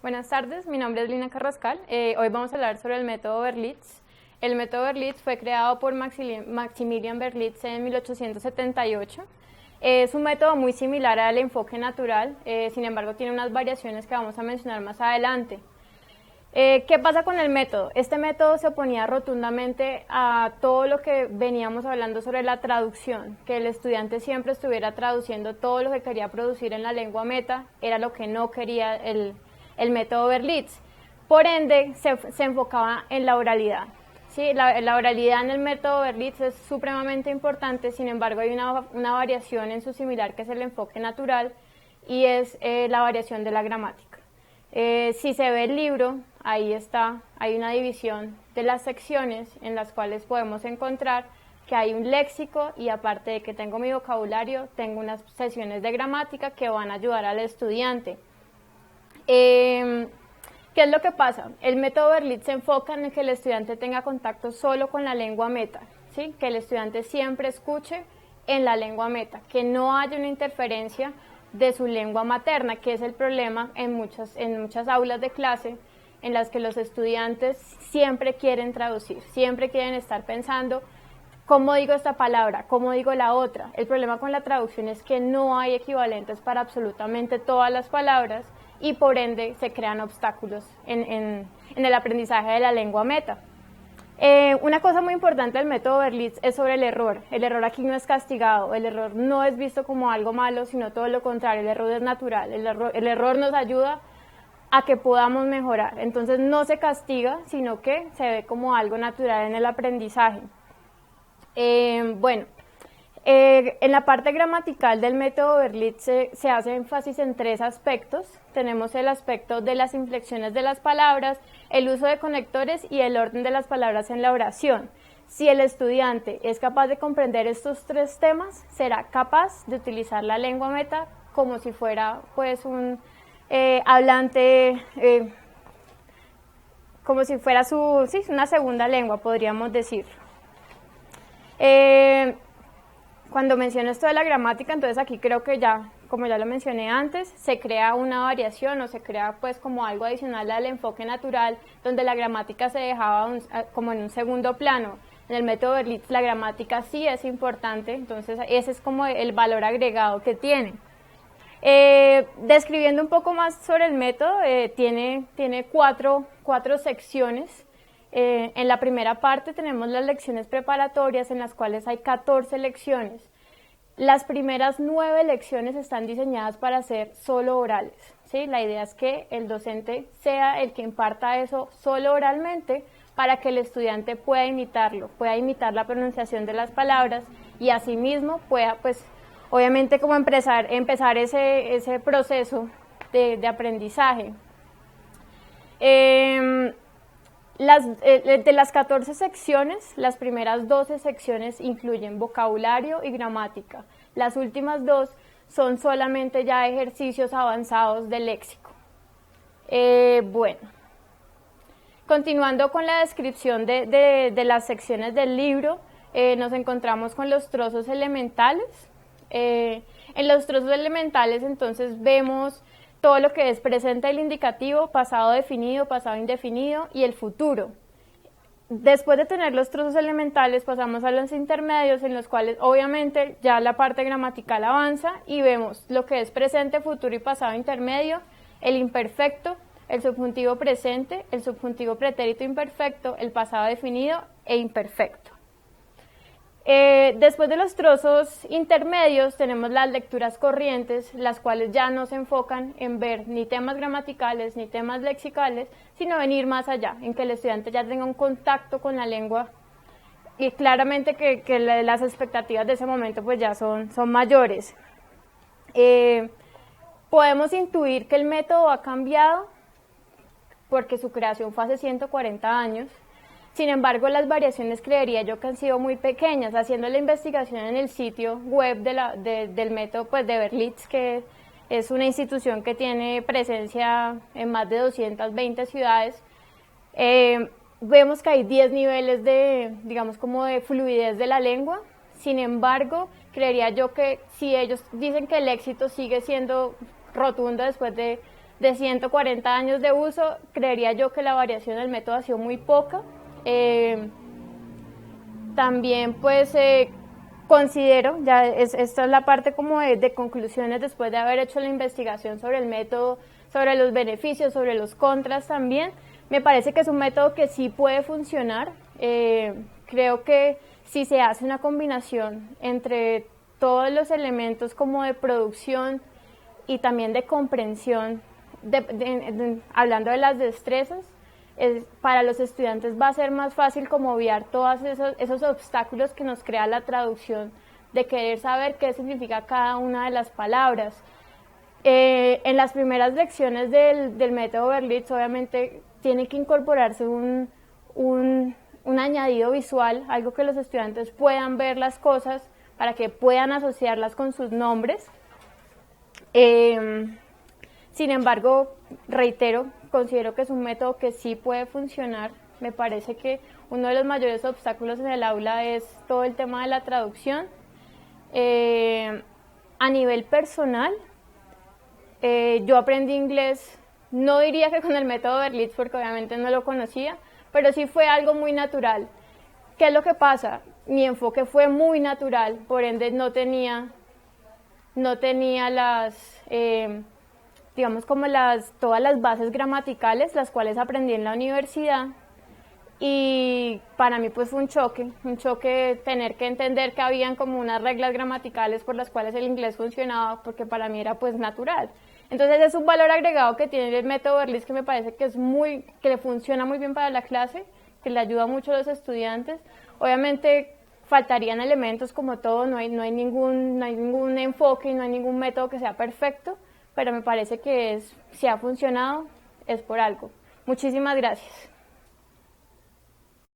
Buenas tardes, mi nombre es Lina Carrascal. Hoy vamos a hablar sobre el método Berlitz. El método Berlitz fue creado por Maximilian Berlitz en 1878. Es un método muy similar al enfoque natural, sin embargo tiene unas variaciones que vamos a mencionar más adelante. ¿Qué pasa con el método? Este método se oponía rotundamente a todo lo que veníamos hablando sobre la traducción, que el estudiante siempre estuviera traduciendo todo lo que quería producir en la lengua meta, era lo que no quería el método Berlitz. Por ende, se enfocaba en la oralidad. ¿Sí? La oralidad en el método Berlitz es supremamente importante, sin embargo hay una variación en su similar que es el enfoque natural y es la variación de la gramática. Si se ve el libro, ahí está, hay una división de las secciones en las cuales podemos encontrar que hay un léxico y aparte de que tengo mi vocabulario, tengo unas sesiones de gramática que van a ayudar al estudiante. ¿Qué es lo que pasa? El método Berlitz se enfoca en que el estudiante tenga contacto solo con la lengua meta, ¿sí? Que el estudiante siempre escuche en la lengua meta, que no haya una interferencia de su lengua materna, que es el problema en muchas aulas de clase en las que los estudiantes siempre quieren traducir, siempre quieren estar pensando cómo digo esta palabra, cómo digo la otra. El problema con la traducción es que no hay equivalentes para absolutamente todas las palabras y por ende se crean obstáculos en el aprendizaje de la lengua meta. Una cosa muy importante del método Berlitz es sobre el error. El error aquí no es castigado, el error no es visto como algo malo, sino todo lo contrario, el error es natural, el error nos ayuda a que podamos mejorar. Entonces no se castiga, sino que se ve como algo natural en el aprendizaje. En la parte gramatical del método Berlitz se hace énfasis en tres aspectos. Tenemos el aspecto de las inflexiones de las palabras, el uso de conectores y el orden de las palabras en la oración. Si el estudiante es capaz de comprender estos tres temas, será capaz de utilizar la lengua meta como si fuera pues un hablante, como si fuera una segunda lengua, podríamos decir. Cuando menciono esto de la gramática, entonces aquí creo que ya, como ya lo mencioné antes, se crea una variación o se crea pues como algo adicional al enfoque natural, donde la gramática se dejaba como en un segundo plano. En el método Berlitz la gramática sí es importante, entonces ese es como el valor agregado que tiene. Describiendo un poco más sobre el método, tiene cuatro secciones. En la primera parte tenemos las lecciones preparatorias en las cuales hay 14 lecciones. Las primeras 9 lecciones están diseñadas para ser solo orales, ¿sí? La idea es que el docente sea el que imparta eso solo oralmente para que el estudiante pueda imitarlo, pueda imitar la pronunciación de las palabras y asimismo pueda, pues, obviamente como empezar ese proceso de aprendizaje. De las 14 secciones, las primeras 12 secciones incluyen vocabulario y gramática. Las últimas dos son solamente ya ejercicios avanzados de léxico. Continuando con la descripción de las secciones del libro, nos encontramos con los trozos elementales. En los trozos elementales entonces vemos todo lo que es presente del indicativo, pasado definido, pasado indefinido y el futuro. Después de tener los trozos elementales pasamos a los intermedios en los cuales obviamente ya la parte gramatical avanza y vemos lo que es presente, futuro y pasado intermedio, el imperfecto, el subjuntivo presente, el subjuntivo pretérito imperfecto, el pasado definido e imperfecto. Después de los trozos intermedios tenemos las lecturas corrientes, las cuales ya no se enfocan en ver ni temas gramaticales ni temas lexicales, sino en ir más allá, en que el estudiante ya tenga un contacto con la lengua y claramente que las expectativas de ese momento pues ya son mayores. Podemos intuir que el método ha cambiado porque su creación fue hace 140 años. Sin embargo, las variaciones creería yo que han sido muy pequeñas. Haciendo la investigación en el sitio web del método pues, de Berlitz, que es una institución que tiene presencia en más de 220 ciudades, vemos que hay 10 niveles digamos, como de fluidez de la lengua. Sin embargo, creería yo que si ellos dicen que el éxito sigue siendo rotundo después de de 140 años de uso, creería yo que la variación del método ha sido muy poca. También pues considero, esta es la parte como de conclusiones después de haber hecho la investigación sobre el método, sobre los beneficios, sobre los contras también, me parece que es un método que sí puede funcionar. Creo que si se hace una combinación entre todos los elementos como de producción y también de comprensión, hablando de las destrezas, para los estudiantes va a ser más fácil como obviar todos esos obstáculos que nos crea la traducción, de querer saber qué significa cada una de las palabras. En las primeras lecciones del método Berlitz, obviamente, tiene que incorporarse un añadido visual, algo que los estudiantes puedan ver las cosas para que puedan asociarlas con sus nombres. Sin embargo, reitero, considero que es un método que sí puede funcionar. Me parece que uno de los mayores obstáculos en el aula es todo el tema de la traducción. A nivel personal, yo aprendí inglés, no diría que con el método Berlitz, porque obviamente no lo conocía, pero sí fue algo muy natural. ¿Qué es lo que pasa? Mi enfoque fue muy natural, por ende no tenía las, digamos como todas las bases gramaticales, las cuales aprendí en la universidad, y para mí pues fue un choque tener que entender que habían como unas reglas gramaticales por las cuales el inglés funcionaba, porque para mí era pues natural. Entonces es un valor agregado que tiene el método Berlitz, que me parece que que le funciona muy bien para la clase, que le ayuda mucho a los estudiantes. Obviamente faltarían elementos como todo, no hay ningún enfoque y no hay ningún método que sea perfecto, pero me parece que si ha funcionado es por algo. Muchísimas gracias.